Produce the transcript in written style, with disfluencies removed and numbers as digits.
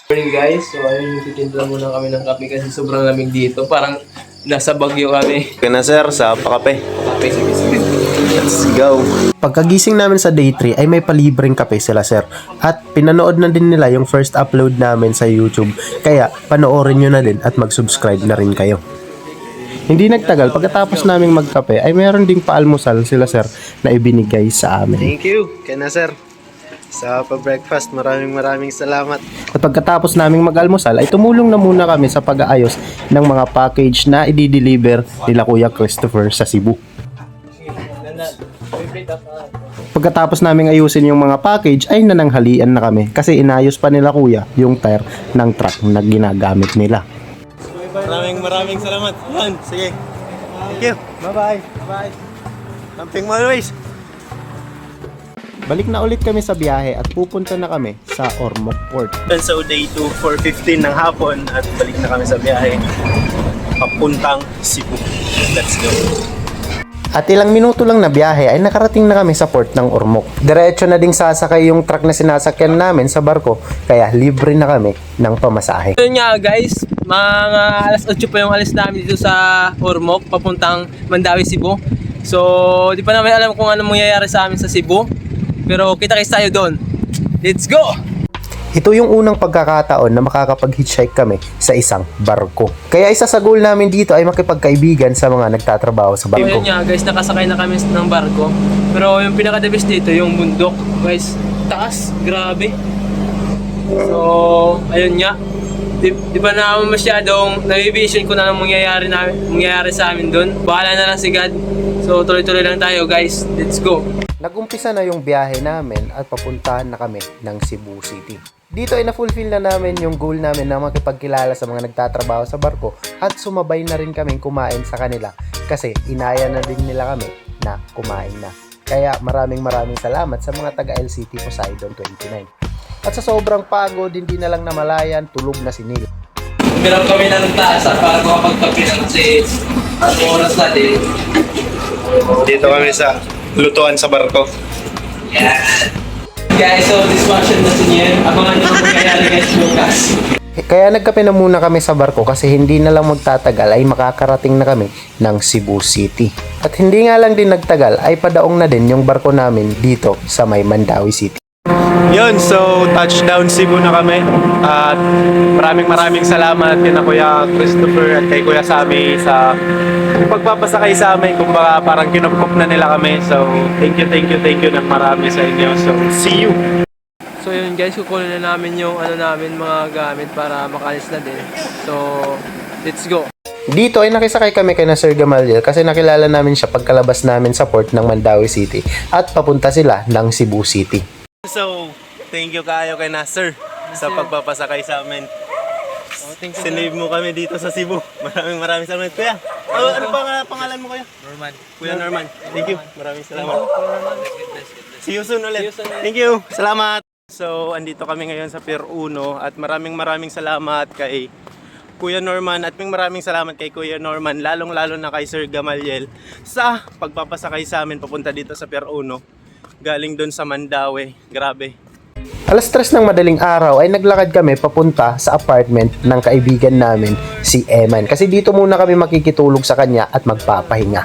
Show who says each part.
Speaker 1: Morning guys, so ayun, nagtitimpla muna kami ng kape kasi sobrang lamig dito. Parang nasa Baguio kami.
Speaker 2: Kaya na sir, sa pakape.
Speaker 1: Kape, sige.
Speaker 2: Let's go.
Speaker 3: Pagkagising namin sa day 3 ay may palibreng kape sila sir. At pinanood na din nila yung first upload namin sa YouTube. Kaya panoorin nyo na din at mag-subscribe na rin kayo. Hindi nagtagal, pagkatapos naming magkape ay meron ding paalmusal sila sir na ibinigay sa amin.
Speaker 2: Thank you. Kaya na sir. Sa pa-breakfast, maraming salamat.
Speaker 3: At pagkatapos naming mag-almusal ay tumulong na muna kami sa pag-aayos ng mga package na i-deliver nila Kuya Christopher sa Cebu. Pagkatapos naming ayusin yung mga package ay nananghalian na kami kasi inayos pa nila kuya yung tire ng truck na ginagamit nila.
Speaker 2: Maraming salamat. Yan, sige. Thank you. Bye-bye. Bye. Camping mo always.
Speaker 3: Balik na ulit kami sa biyahe at pupunta na kami sa Ormoc Port.
Speaker 2: So day 2, 4:15 ng hapon at balik na kami sa biyahe. Papuntang Cebu. Let's go.
Speaker 3: At ilang minuto lang na biyahe ay nakarating na kami sa port ng Ormoc. Diretso na ding sasakay yung truck na sinasakyan namin sa barko kaya libre na kami ng pamasahe.
Speaker 1: Ayun nga guys, mga alas 8 pa yung alis namin dito sa Ormoc, papuntang Mandawi, Cebu. So, di pa namin alam kung ano mangyayari sa amin sa Cebu. Pero kita-kits tayo doon. Let's go!
Speaker 3: Ito yung unang pagkakataon na makakapag-hitchhike kami sa isang barko. Kaya isa sa goal namin dito ay makipagkaibigan sa mga nagtatrabaho sa
Speaker 1: So,
Speaker 3: barko.
Speaker 1: ayun nga guys, nakasakay na kami ng barko. Pero yung pinaka-the best dito, yung bundok. Guys, taas, grabe. So, ayun nga. Di ba na masyadong nabivision ko na ang mangyayari sa amin doon. Bahala na lang si God. So, tuloy-tuloy lang tayo guys. Let's go!
Speaker 3: Nag-umpisa na yung biyahe namin at papuntahan na kami ng Cebu City. Dito ay na-fulfill na namin yung goal namin na makipagkilala sa mga nagtatrabaho sa barko at sumabay na rin kaming kumain sa kanila kasi inaya na din nila kami na kumain na. Kaya maraming salamat sa mga taga LCT Poseidon 29. At sa sobrang pagod, hindi na lang namalayan, tulog na si Neil.
Speaker 1: Umiram kami ng taas para makapagkapi ng kasi ang oras natin.
Speaker 2: Dito kami sa lutuan sa barko.
Speaker 1: Yeah. Guys, so dishwasher na sinyer. Abangan nyo kung mangyayari guys bukas.
Speaker 3: Kaya nagkape na muna kami sa barko kasi hindi na lang magtatagal ay makakarating na kami ng Cebu City. At hindi nga lang din nagtagal ay padaong na din yung barko namin dito sa may Mandawi City.
Speaker 2: Yun, so touchdown Cebu na kami. At maraming salamat kina Kuya Christopher at kay Kuya Sammy sa pagpapasakay sa amin. Kumbaga parang kinupkup na nila kami. So thank you ng marami sa inyo. So see you.
Speaker 1: So yun guys, kukunin na namin yung namin mga gamit para makalis na din. So, let's go.
Speaker 3: Dito ay nakisakay kami kay na Sir Gamaliel kasi nakilala namin siya pagkalabas namin sa port ng Mandawi City at papunta sila ng Cebu City.
Speaker 2: So thank you kayo kay Nasir sa pagpapasakay sa amin. Sinave mo kami dito sa Cebu. Maraming salamat kuya. Ano pa pangalan mo kuya?
Speaker 1: Norman.
Speaker 2: Kuya Norman. Thank you. Maraming salamat. See you soon ulit. Thank you. Salamat. So, andito kami ngayon sa Pier 1 at maraming salamat kay Kuya Norman at maraming salamat kay Kuya Norman, lalong-lalo na kay Sir Gamaliel sa pagpapasakay sa amin papunta dito sa Pier 1. Galing doon sa Mandawi. Grabe.
Speaker 3: Alas 3 ng madaling araw ay naglakad kami papunta sa apartment ng kaibigan namin si Eman kasi dito muna kami makikitulog sa kanya at magpapahinga.